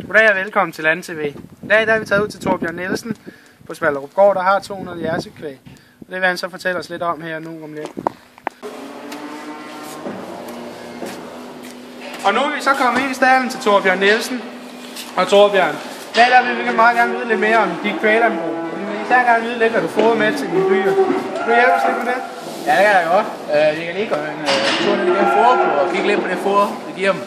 Goddag og velkommen til Land TV. I dag er vi taget ud til Torbjørn Nielsen på Svalderup Gård, der har 200 jersekvæg. Det vil han så fortælle os lidt om her nu om lidt. Og nu er vi så kommet ind i stallen til Torbjørn Nielsen. Og Torbjørn, i dag vil vi meget gerne vide lidt mere om dit kvæglandbrug. Vi vil især gerne vide lidt, hvad du fodrer med til dine dyr. Kan du hjælpe os lidt med det? Ja, det kan jeg godt. Vi kan lige gå en tur ned i det foderbord og kigge lidt på det foder, vi giver dem.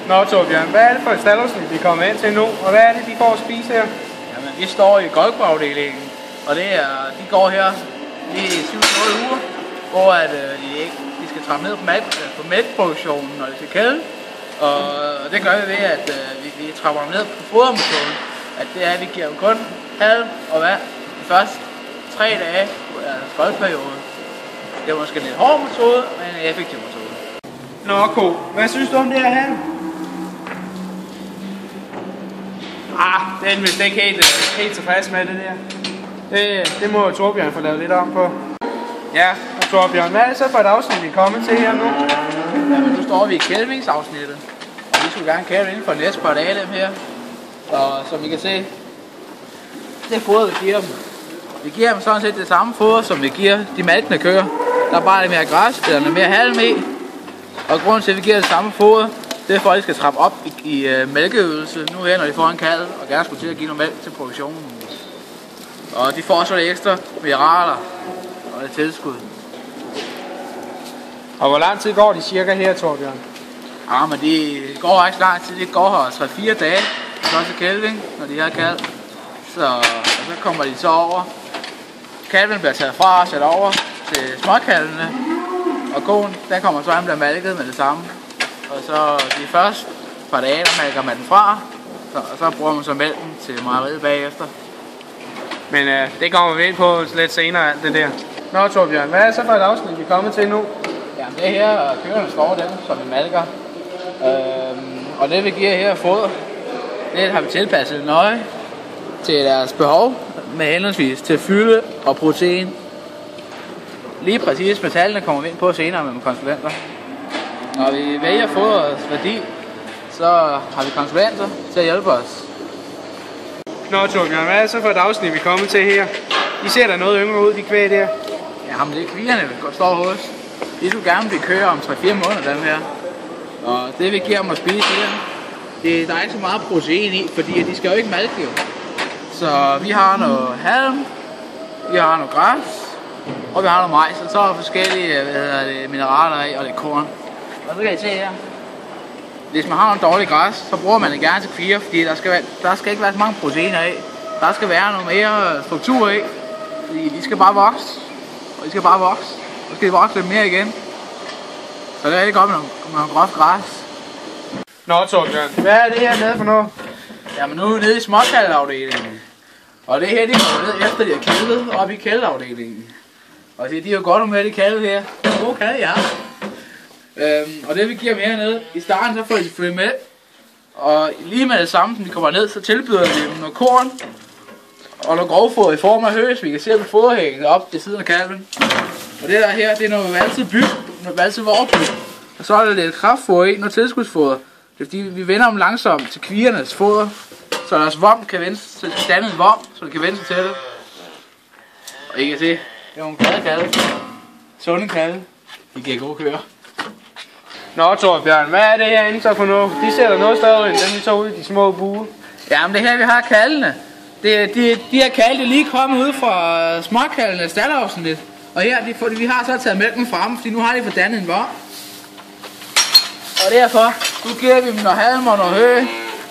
Nå Torbjørn, hvad er det for et staldafsnit, vi er kommet ind til nu? Og hvad er det, de får at spise her? Jamen, vi står i golfafdelingen, og de går her lige i 7-8 uger, hvor de skal trappe ned på mælkeproduktionen, når de skal kælde. Og det gør vi ved, at vi trapper dem ned på fodermetoden. At det er, at vi giver dem kun halm og vand de første 3 dage af golfperioden. Det er måske en lidt hård metode, men en effektiv metode. Nå, Ko, hvad synes du om det her halm? Den er vist ikke helt tilfreds med det der. Det må Torbjørn få lavet lidt om på. Ja, og Torbjørn, hvad er det så for et afsnit, vi er kommet til her nu? Jamen, nu står vi i kælvingsafsnittet. Og vi skulle gerne kælve inden for næste par dage dem her. Og som I kan se, det foder vi giver dem. Vi giver dem sådan set det samme foder, som vi giver de malkende køer. Der er bare lidt mere græs, eller lidt mere halm i. Og grunden til, at vi giver det samme foder, det er for, at de skal trappe op i mælkeøvelse nu her, når de får en kalv, og gerne skulle til at give noget mælk til produktionen. Og de får så lidt ekstra mineraler og lidt tilskud. Og hvor lang tid går de cirka her, Torbjørn? Ja, men de går ikke så lang tid. De går her 3-4 dage, så til kælving, når de har kalv. Så kommer de så over. Kalven bliver taget fra og sat over til småkalvene. Og koen, den kommer så, han bliver malket med det samme. Og så de første par dage, der malker man den fra, og så bruger man så mælken til mejeriet bagefter. Men det kommer vi ind på lidt senere, alt det der. Nå Torbjørn, hvad er så for et afsnit, vi er kommet til nu? Jamen det her køerne står dem, som vi malker. Og det vi giver her foder, det har vi tilpasset nøje til deres behov, med henholdsvis til fylde og protein. Lige præcis med tallene kommer vi ind på senere med konsulenter. Når vi vælger foderets værdi, så har vi konsulenter til at hjælpe os. Nå Torbjørn, hvad er så for et afsnit, vi er kommet til her? De ser da noget yngre ud, de kvæg der. Jamen det er kvierne, vi står hos. De skulle gerne blive køer om 3-4 måneder, dem her. Og det vi giver dem at spise her, der er ikke så meget protein i, fordi de skal jo ikke malke jo. Så vi har noget halm, vi har noget græs, og vi har noget majs, og så er der forskellige mineraler i og lidt korn. Og så kan I se her. Hvis man har noget dårligt græs, så bruger man det gerne til kvier, fordi der skal ikke være så mange proteiner i. Der skal være noget mere struktur i, fordi de skal bare vokse, og de skal bare vokse, og så skal de vokse lidt mere igen. Så det er rigtig godt med noget groft græs. Nå Torbjørn, hvad er det her nede for noget? Jamen nu er vi nede i småkalveafdelingen. Og det her, de kommer ned efter de har kælvet op i kælveafdelingen. Og det er jo godt med de kalve her. Det er gode kalve, ja. Og det vi giver dem hernede, i starten så får de selvfølgelig med. Og lige med det samme, som de kommer ned, så tilbyder vi dem noget korn og noget grovfoder i form af hø, så vi kan se på foderhængen op til siden af kalven. Og det der her, det er noget valset vorbyg. Og så er der lidt kraftfoder i, noget tilskudsfoder. Det er fordi, vi vender dem langsomt til kviernes foder, så deres vom kan vende sig til dannet vom, så det kan vende sig til det. Og I kan se, det er nogle glade kalve. Sunde kalve. De giver gode køer. Nå Torbjørn, hvad er det her inde så for noget? De ser da noget større end dem, vi tog ud i de små buer. Jamen det her vi har kalvene. De her kalve lige kommet ud fra småkalvene staldafsnit. Og her, vi har så taget mælken frem, fordi nu har de fordannet en vom. Og derfor, nu giver vi dem noget halm og noget hø.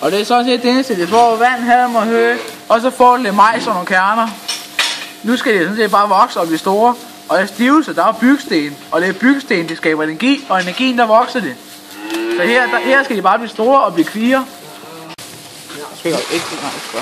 Og det er sådan set det eneste, de får vand, halm og hø. Og så får de lidt majs og nogle kerner. Nu skal de sådan set bare vokse og blive store. Og i stivelse, der er byggesten. Og det er byggesten, det skaber energi. Og energien, der vokser det. Så her skal de bare blive store og blive kvier. Ja, spiller ikke nice,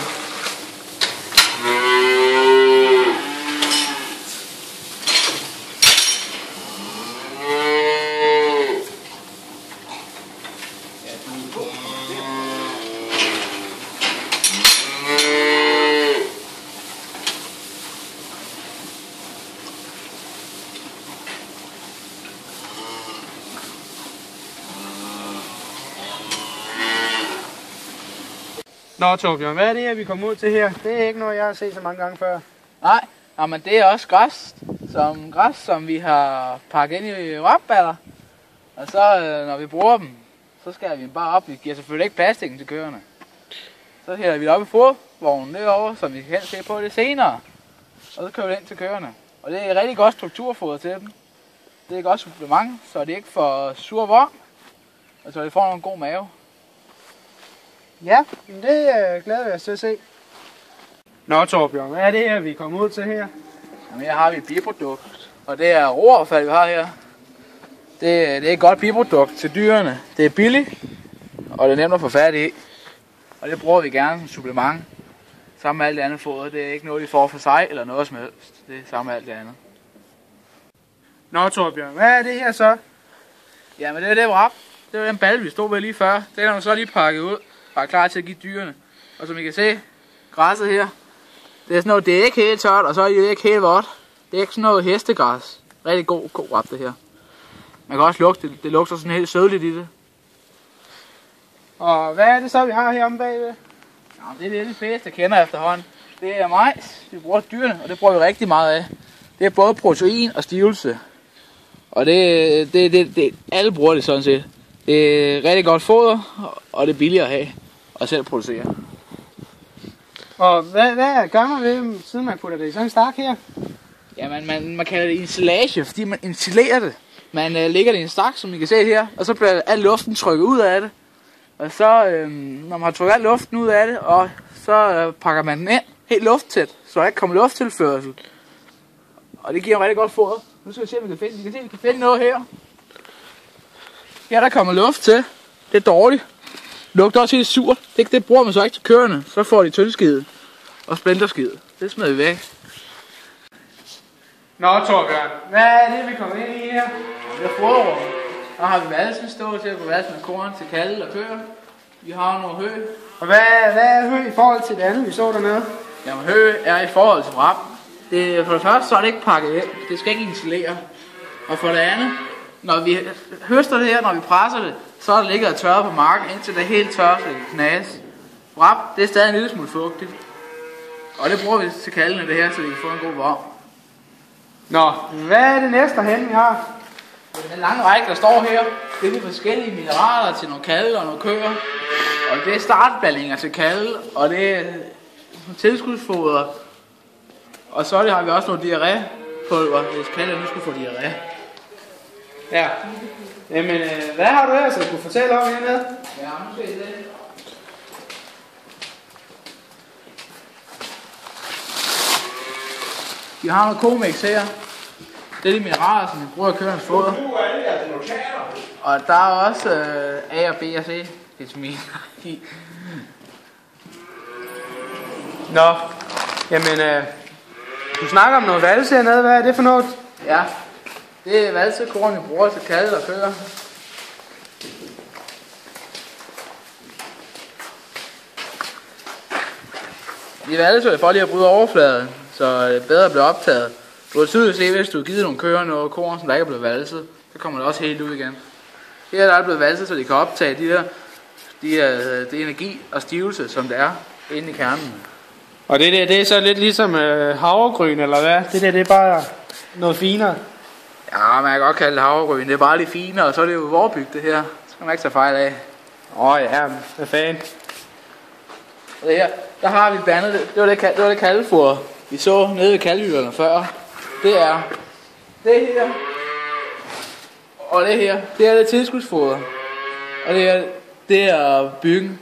Nå Torbjørn, hvad er det her, vi kommer ud til her? Det er ikke noget, jeg har set så mange gange før. Nej, men det er også græs, som vi har pakket ind i rapballer. Og så når vi bruger dem, så skærer vi dem bare op. Vi giver selvfølgelig ikke plastikken til køerne. Så hælder vi det op i fodvognen derovre, så vi kan se på det senere. Og så kører vi det ind til køerne. Og det er et rigtig godt strukturfoder til dem. Det er et godt supplement, så det ikke får sur vogn. Og så de får en god mave. Ja, men det glæder vi os til at se. Nå Torbjørn, hvad er det her, vi kommer ud til her? Jamen her har vi et biprodukt, og det er roaffald, vi har her. Det er et godt biprodukt til dyrene. Det er billigt, og det er nemt at få fat i. Og det bruger vi gerne som supplement. Sammen med alt det andet foder. Det er ikke noget, de får for sig eller noget som helst. Det er sammen med alt det andet. Nå Torbjørn, hvad er det her så? Jamen det er det wrap. Det var den balle, vi stod ved lige før. Det er nu så lige pakket ud. Bare klar til at give dyrene. Og som I kan se, græsset her. Det er sådan noget, det er ikke helt tørt, og så er det ikke helt vådt. Det er ikke sådan noget hestegræs. Rigtig god wrap det her. Man kan også lugte det. Det lugter sådan helt sødligt i det. Og hvad er det så, vi har her om bagved? Jamen, det er det fleste kender efterhånden. Det er majs, vi bruger dyrene, og det bruger vi rigtig meget af. Det er både protein og stivelse. Og alle bruger det sådan set. Det er rigtig godt foder, og det er billigere at have, og selv producere. Og hvad gør man ved dem, siden man putter det i sådan en stak her? Jamen, man kalder det ensilage, fordi man insilerer det. Man lægger det i en stak, som I kan se her, og så bliver al luften trykket ud af det. Og så, når man har trykket al luften ud af det, og så pakker man den ind helt lufttæt, så der ikke kommer lufttilførsel. Og det giver rigtig godt foder. Nu skal vi se, om vi kan finde. Vi kan finde noget her. Her der kommer luft til. Det er dårligt. Lugter også helt surt. Det bruger man så ikke til køerne. Så får de tyndskid og splinterskid. Det smider vi væk. Nå Torbjørn, hvad er det, vi kommer ind i her? Det er foderrum. Der har vi valsen stået til at kunne valse med korn til kalde og køer. Vi har noget hø. Og hvad er hø i forhold til det andet, vi så dernede? Jamen hø er i forhold til wrap. For det første så er det ikke pakket ind. Det skal ikke insulere. Og for det andet, når vi høster det her, når vi presser det, så er det ligget og tørret på marken, indtil det er helt tørt, så det kan knas. Wrap, det er stadig en lille smule fugtigt. Og det bruger vi til kaldene det her, så vi kan få en god vogn. Nå, hvad er det næste hen, vi har? Den lange række, der står her, det er de forskellige mineraler til nogle kalve og nogle køer. Og det er startblandinger til kalve, og det er tilskudsfoder. Og så har vi også noget diarrépulver, hvis kalve nu skulle få diarré. Ja. Jamen, hvad har du her, så du kunne fortælle om hernede? Ja, nu skal I det. Vi har noget komix her. Det er de mineraler, som vi bruger at køre hans foder. Og der er også A og B og C vitamin i. Nå, jamen, du snakker om noget valse hernede. Hvad er det for noget? Ja, det er valsekorn, vi bruger til kalve og køer. Vi valser det for lige at bryde overfladen, så det bedre bliver optaget. Du kan tydeligt se, hvis du har givet nogle køer noget korn, som der ikke er blevet valset, så kommer det også helt ud igen. Her der er blevet valset, så de kan optage det energi og stivelse, som det er inde i kernen. Og det er så lidt ligesom havregryn, eller hvad? Det er bare noget finere. Ja, man kan godt kalde det havregryn. Det er bare lidt finere, og så er det jo vorbygget det her. Så kan man ikke tage fejl af. Ja, hvad fanden. Og det her, der har vi blandet det. Det var det kalvefoder, vi så nede ved kalvehylderne før. Det er det her. Og det her, det er det tilskudsfoder. Og det er byggen.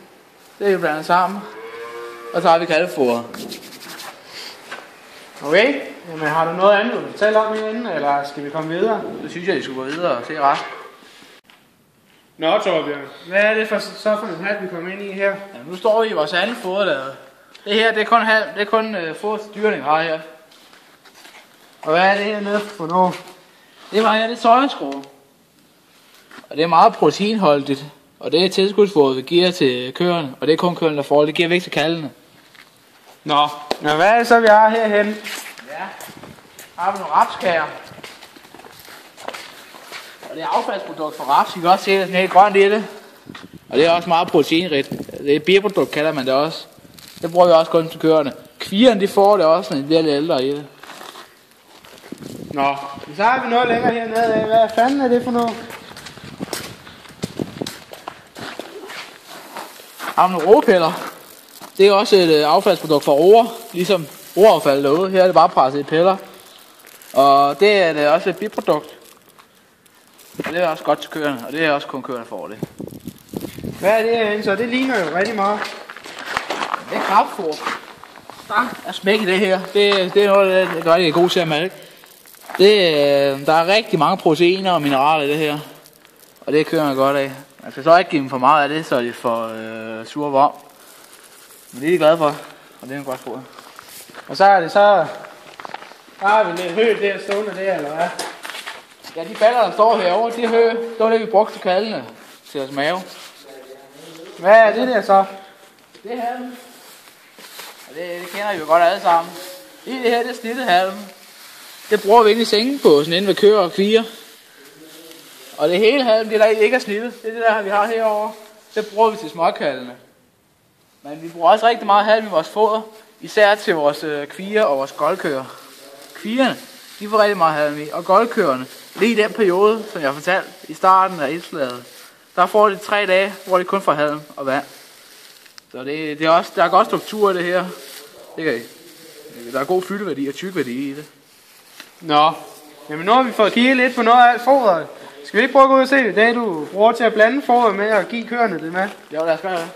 Det er jo blandet sammen. Og så har vi kalvefoder. Okay, jamen har du noget andet, du vil fortælle om herinde, eller skal vi komme videre? Så synes jeg, vi skulle gå videre og se ret. Nå Torbjørn, hvad er det så for en hat, vi kommer ind i her? Ja, nu står vi i vores andet foderlade. Det her, det er kun foder til dyrene, vi har her. Og hvad er det her nede for noget? Det var her, det er sojaskrue. Og det er meget proteinholdigt. Og det er tilskudsfoder, vi giver til køerne. Og det er kun køerne, der får det. Det giver vi ikke til kalvene. Nå, men hvad er det så, vi har herhenne? Ja, har vi nogle rapskager. Og det er affaldsprodukt fra raps. I kan også se, at det er helt grønt i det. Og det er også meget proteinrigt. Det er biprodukt, kalder man det også. Det bruger vi også kun til køerne. Kvierne, de får det også, når de bliver lidt ældre i det. Nå, så har vi noget længere hernede af. Hvad fanden er det for noget? Har nogle roepiller. Det er også et affaldsprodukt fra roer, ligesom roeraffald derude. Her er det bare presset i piller. Og det er det også et biprodukt. Og det er også godt til køerne, og det er også kun køerne får det. Hvad er det herinde så? Det ligner jo rigtig meget. Det er kraftfoder. Der er smæk i det her. Det er noget af det, der er god til at mælke. Der er rigtig mange proteiner og mineraler i det her. Og det er køerne godt af. Man skal så ikke give dem for meget af det, så de får sur vom. Men det er de glade for, og det er en godt foder. Og så er det så... Der har vi lidt hø der stående der, eller hvad? Ja, de baller, der står herovre, de hø, det var det, vi brugte til kaldene til deres mave. Hvad er det der så? Det er halm. Og det kender vi jo godt alle sammen. I det her, det er snittet halm. Det bruger vi inde i sengen på, sådan inde ved køer og kvier. Og det hele halm, det der ikke er snittet, det er det der, vi har herovre. Det bruger vi til småkaldene. Men vi bruger også rigtig meget halm i vores foder, især til vores kvier og vores goldkøer. Kvierne, de får rigtig meget halm i, og goldkøerne, lige i den periode, som jeg fortalte i starten af indslaget, der får de 3 dage, hvor de kun får halm og vand. Så det er også, der er godt struktur i det her. Det kan I. Der er god fyldeværdi og tykværdi i det. Nå, jamen nu har vi fået kigget lidt på noget af fodret. Skal vi ikke prøve at gå ud og se det, du bruger til at blande fodret med og give køerne det med? Jo, lad os gøre det.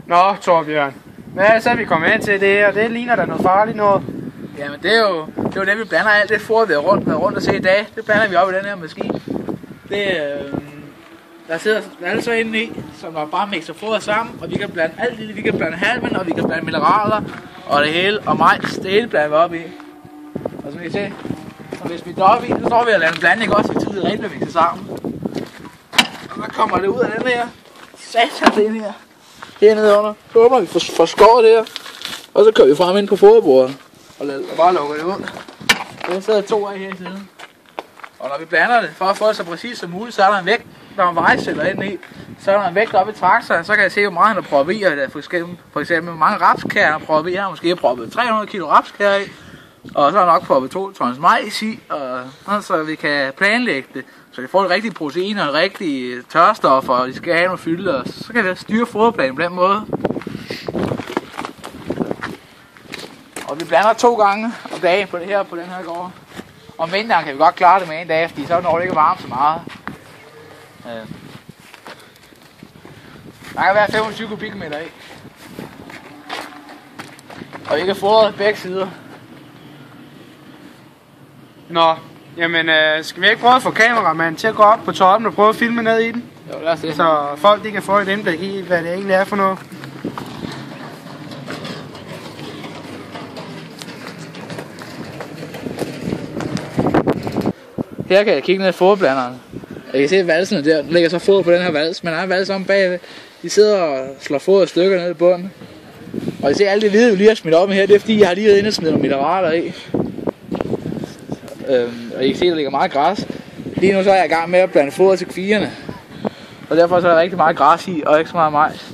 Nå, Torbjørn. Hvad er det så, vi kommer ind til det her? Det ligner der noget farligt noget. Jamen det er jo det, vi blander alt det foder, vi har rundt og se i dag. Det blander vi op i den her maskine. Der sidder alt så inde i, som der bare mixer foder sammen, og vi kan blande alt det. Vi kan blande halmen, og vi kan blande mineraler, og det hele, og majs, det hele blander vi op i. Og som I kan se, og hvis vi er oppe i, så står vi at lade en blanding også, så det rigtig mixer sammen. Og så kommer det ud af den her satan ind her. Hernede under. Så håber vi får skåret det her. Og så kører vi frem ind på foderbordet. Og bare lukker det ud. Der sidder 2 af her i siden. Og når vi blander det, for at få det så præcis som muligt, så er der en vægt, der er en vejsætter inde i. Så er der en vægt oppe i traktoren, så kan jeg se, hvor meget han har proppet i. For eksempel, hvor mange rapskær han har proppet i. Han har måske proppet 300 kilo rapskær i. Og så har han nok proppet 2 tons majs i. Og så vi kan planlægge det, så de får de rigtige proteiner og rigtige tørstoffer, og de skal have noget fylde. Og så kan vi styre foderplanen på den måde. Og vi blander 2 gange om dagen på det her på den her gård. Om vinteren kan vi godt klare det med 1 dag, fordi så når det ikke varmt så meget. Der kan være 25 kubikmeter i. Og vi kan fodre begge sider. Nå, jamen skal vi ikke prøve at få kameramanden til at gå op på toppen og prøve at filme ned i den? Jo, lad os se. Så folk de kan få et indblik i, hvad det egentlig er for noget. Her kan jeg kigge ned i foderblanderen. Jeg kan se valsene der, der ligger så foder på den her vals, men der er en vals om bagved. De sidder og slår foder i stykker ned i bunden. Og jeg ser alt det hvide, vi lige har smidt op med her, det er fordi jeg har lige været inde og smidt nogle mineraler i. Og I kan se, der ligger meget græs. Lige nu så er jeg i gang med at blande foder til kvierne. Og derfor så er der rigtig meget græs i, og ikke så meget majs.